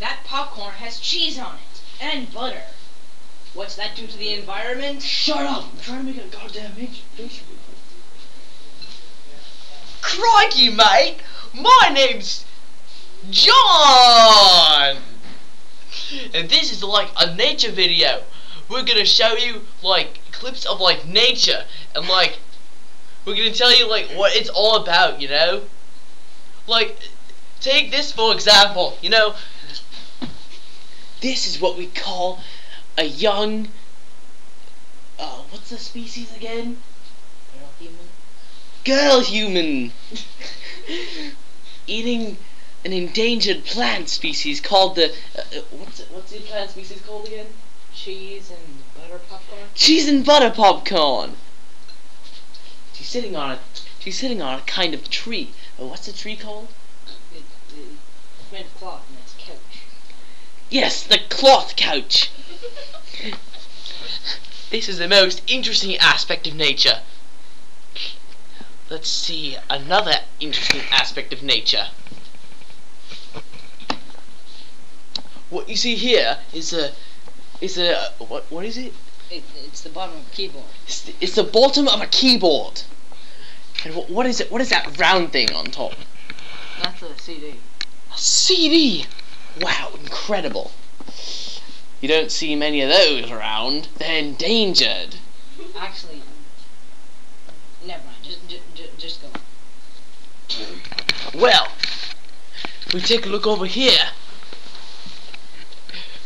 That popcorn has cheese on it, and butter. What's that do to the environment? Shut up! I'm trying to make a goddamn nature. Crikey, mate! My name's John! And this is like a nature video. We're gonna show you like clips of like nature, and like we're gonna tell you like what it's all about, you know? Like, take this for example, you know? This is what we call a young, what's the species again? Girl human. Eating an endangered plant species called the, what's the plant species called again? Cheese and butter popcorn? Cheese and butter popcorn. She's sitting on a kind of tree. What's the tree called? It's made of cloth and it's a couch. Yes, the cloth couch. This is the most interesting aspect of nature. Let's see another interesting aspect of nature. What you see here is a what is it? It's the bottom of a keyboard. It's the bottom of a keyboard. And what is it? What is that round thing on top? That's a CD. A CD! Wow, incredible. You don't see many of those around. They're endangered. Actually, never mind. Just go on. Well, if we take a look over here,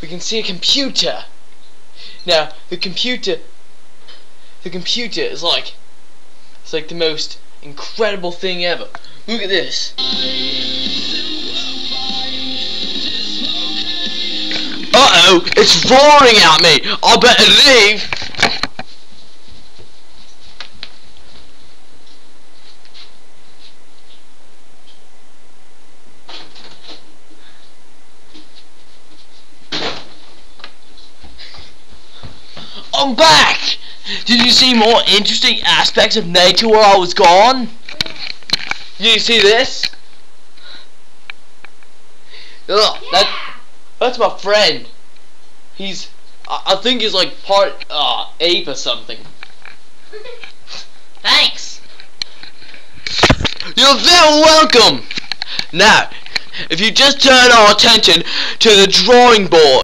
we can see a computer. Now, the computer is like, it's like the most incredible thing ever. Look at this. Uh-oh, it's roaring at me. I better leave. I'm back! Did you see more interesting aspects of nature while I was gone? Did you see this? Ugh, Yeah. that's my friend. I think he's like part ape or something. Thanks. You're very welcome! Now, if you just turn our attention to the drawing board.